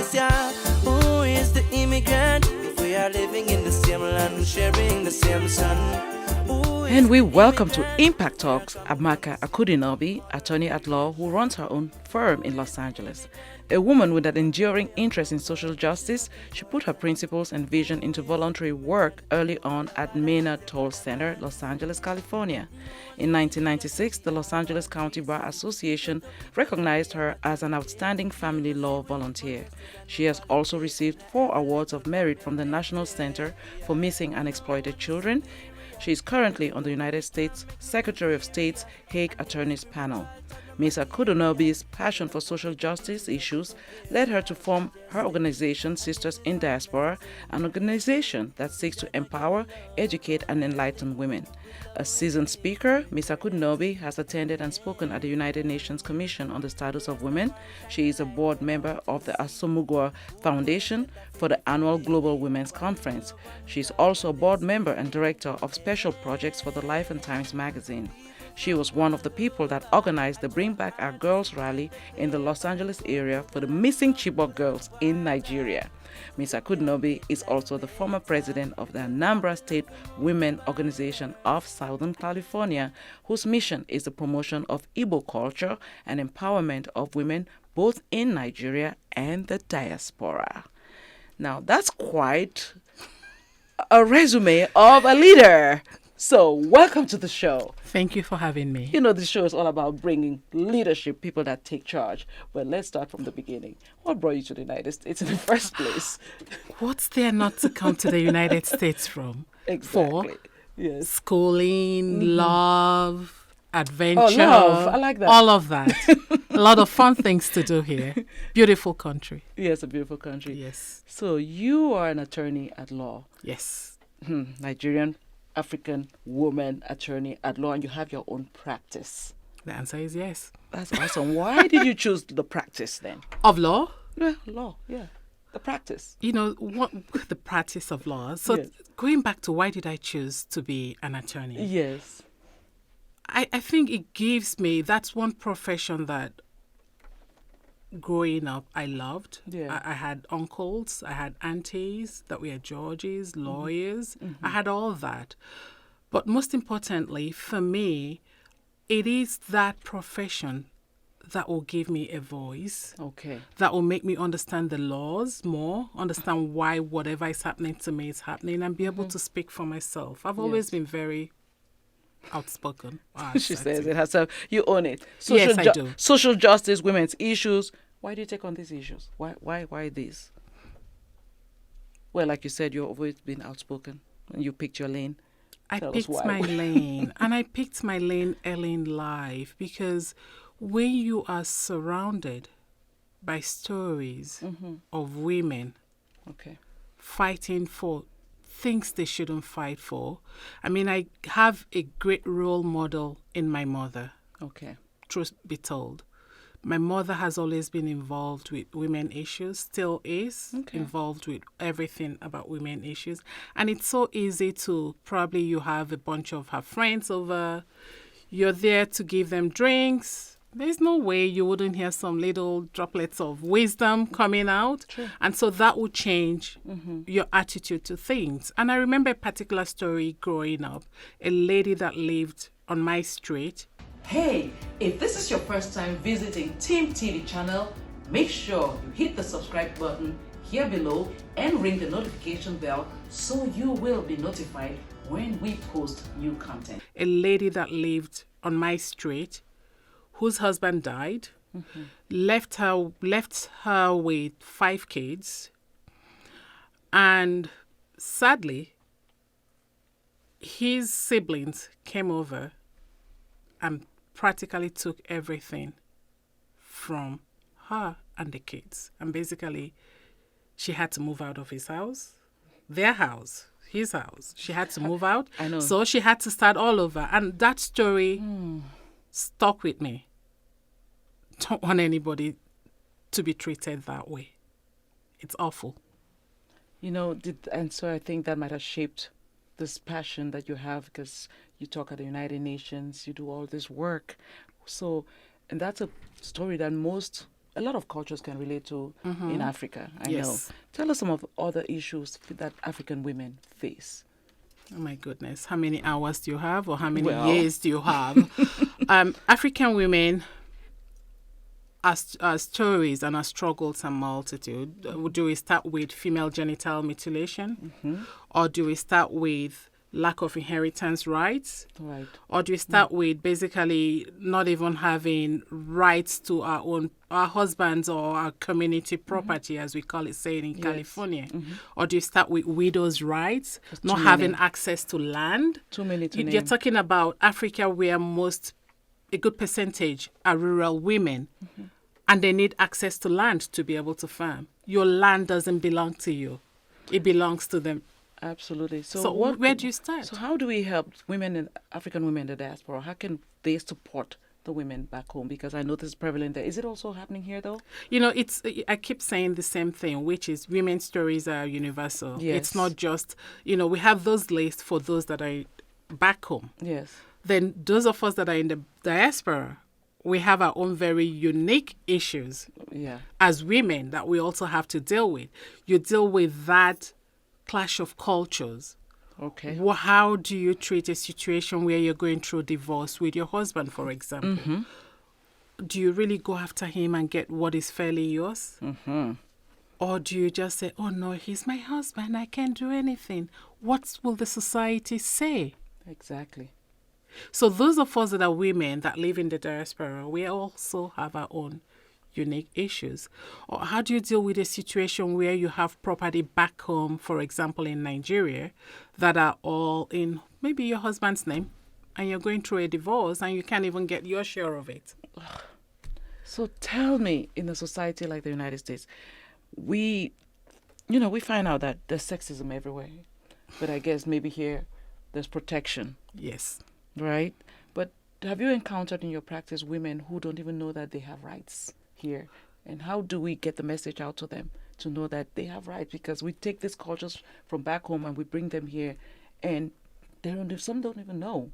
this, yeah. Who is the immigrant? If we are living in the same land, sharing the same sun. And we welcome to Impact Talks Amaka Akudinobi, attorney at law who runs her own firm in Los Angeles. A woman with an enduring interest in social justice, she put her principles and vision into voluntary work early on at Metoo Center, Los Angeles, California. In 1996, the Los Angeles County Bar Association recognized her as an outstanding family law volunteer. She has also received 4 awards of merit from the National Center for Missing and Exploited Children. She is currently on the United States Secretary of State's Hague Attorneys Panel. Ms. Akudinobi's passion for social justice issues led her to form her organization, Sisters in Diaspora, an organization that seeks to empower, educate, and enlighten women. A seasoned speaker, Ms. Akudinobi has attended and spoken at the United Nations Commission on the Status of Women. She is a board member of the Asomugwa Foundation for the annual Global Women's Conference. She is also a board member and director of special projects for the Life and Times magazine. She was one of the people that organized the Bring Back Our Girls rally in the Los Angeles area for the missing Chibok girls in Nigeria. Ms. Akudinobi is also the former president of the Anambra State Women Organization of Southern California, whose mission is the promotion of Igbo culture and empowerment of women both in Nigeria and the diaspora. Now, that's quite a resume of a leader. So, welcome to the show. Thank you for having me. You know, the show is all about bringing leadership, people that take charge. But let's start from the beginning. What brought you to the United States in the first place? What's there not to come to the United States from? Exactly. For yes. Schooling, love, adventure. Oh, love. I like that. All of that. A lot of fun things to do here. Beautiful country. Yes, a beautiful country. Yes. So, you are an attorney at law. Yes. Nigerian African woman attorney at law, and you have your own practice. The answer is yes. That's awesome. Why did you choose the practice then? Of law? Yeah, law, yeah. The practice. You know, what the practice of law. So Yes. Going back to why did I choose to be an attorney? Yes. I think it gives me, that's one profession that growing up I loved. Yeah. I had uncles, I had aunties that were judges, lawyers. I had all that. But most importantly, for me, it is that profession that will give me a voice, Okay. that will make me understand the laws more, understand why whatever is happening to me is happening, and be able to speak for myself. I've always been very outspoken. She says it herself. You own it. Yes, I do. Social justice, women's issues. Why do you take on these issues? Why these? Well, like you said, you've always been outspoken and you picked your lane. I Tell us picked why. my lane, and I picked my lane early in life because when you are surrounded by stories of women Okay. fighting for things they shouldn't fight for, I mean, I have a great role model in my mother, Okay. truth be told. My mother has always been involved with women issues, still is involved with everything about women issues. And it's so easy to probably you have a bunch of her friends over, you're there to give them drinks. There's no way you wouldn't hear some little droplets of wisdom coming out. True. And so that would change your attitude to things. And I remember a particular story growing up, a lady that lived on my street. Hey, if this is your first time visiting TIMTV channel, make sure you hit the subscribe button here below and ring the notification bell so you will be notified when we post new content. A lady that lived on my street whose husband died, left her with 5 kids, and sadly, his siblings came over and practically took everything from her and the kids. And basically, she had to move out of his house, their house, his house. She had to move out. I know. So she had to start all over. And that story stuck with me. Don't want anybody to be treated that way. It's awful. You know, and so I think that might have shaped this passion that you have, because you talk at the United Nations, you do all this work. So, and that's a story that most a lot of cultures can relate to in Africa. I Yes. know. Tell us some of the other issues that African women face. Oh my goodness, how many hours do you have, or how many Well. years do you have? African women, our stories and our struggles are multitude. Do we start with female genital mutilation? Or do we start with lack of inheritance rights? Right. Or do we start with basically not even having rights to our husbands or our community property, as we call it, say in California? Or do you start with widows' rights, not having access to land? Too many to name. You're talking about Africa, where a good percentage are rural women, and they need access to land to be able to farm. Your land doesn't belong to you. It belongs to them. Absolutely. So where do you start? So how do we help African women in the diaspora? How can they support the women back home? Because I know this is prevalent there. Is it also happening here, though? I keep saying the same thing, which is women's stories are universal. Yes. It's not just, we have those lists for those that are back home. Yes. Then those of us that are in the diaspora, we have our own very unique issues as women that we also have to deal with. You deal with that clash of cultures. Okay. How do you treat a situation where you're going through divorce with your husband, for example? Do you really go after him and get what is fairly yours? Or do you just say, oh no, he's my husband, I can't do anything? What will the society say? Exactly. So those of us that are women that live in the diaspora, we also have our own unique issues. Or how do you deal with a situation where you have property back home, for example, in Nigeria, that are all in maybe your husband's name, and you're going through a divorce and you can't even get your share of it? So tell me, in a society like the United States, we find out that there's sexism everywhere. But I guess maybe here there's protection. Yes. Right? But have you encountered in your practice women who don't even know that they have rights here? And how do we get the message out to them to know that they have rights? Because we take these cultures from back home and we bring them here, and some don't even know.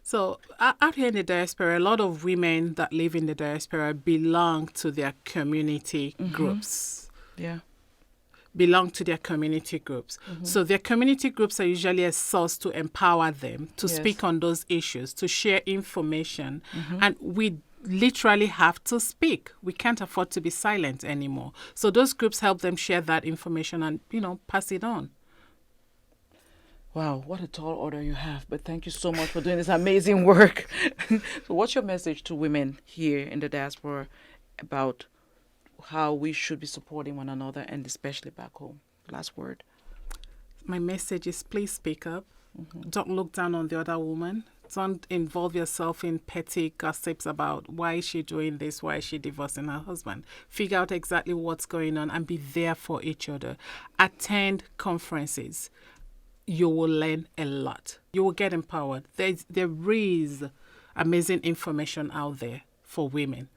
So out here in the diaspora, a lot of women that live in the diaspora belong to their community groups. Yeah. Belong to their community groups. So their community groups are usually a source to empower them to speak on those issues, to share information. And we literally have to speak. We can't afford to be silent anymore. So those groups help them share that information and, pass it on. Wow, what a tall order you have. But thank you so much for doing this amazing work. So what's your message to women here in the diaspora about how we should be supporting one another, and especially back home? Last word. My message is, please speak up. Don't look down on the other woman. Don't involve yourself in petty gossips about why is she doing this, why is she divorcing her husband. Figure out exactly what's going on and be there for each other. Attend conferences. You will learn a lot. You will get empowered. There is amazing information out there for women.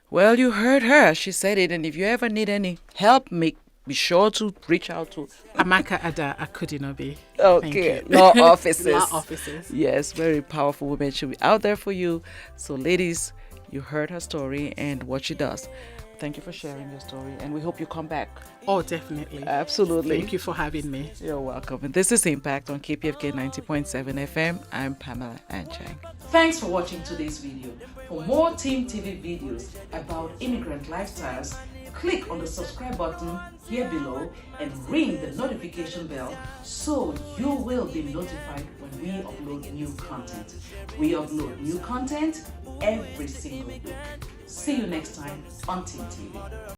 Well, you heard her. She said it. And if you ever need any help, be sure to reach out to Amaka Akudinobi. Okay, law offices. Law offices. Yes, very powerful women should be out there for you. So, ladies, you heard her story and what she does. Thank you for sharing your story, and we hope you come back. Oh, definitely. Absolutely. Thank you for having me. You're welcome. And this is Impact on KPFK 90.7 FM. I'm Pamela Anchang. Thanks for watching today's video. For more TIMTV videos about immigrant lifestyles, click on the subscribe button here below and ring the notification bell so you will be notified when we upload new content. We upload new content every single week. See you next time on TIMTV.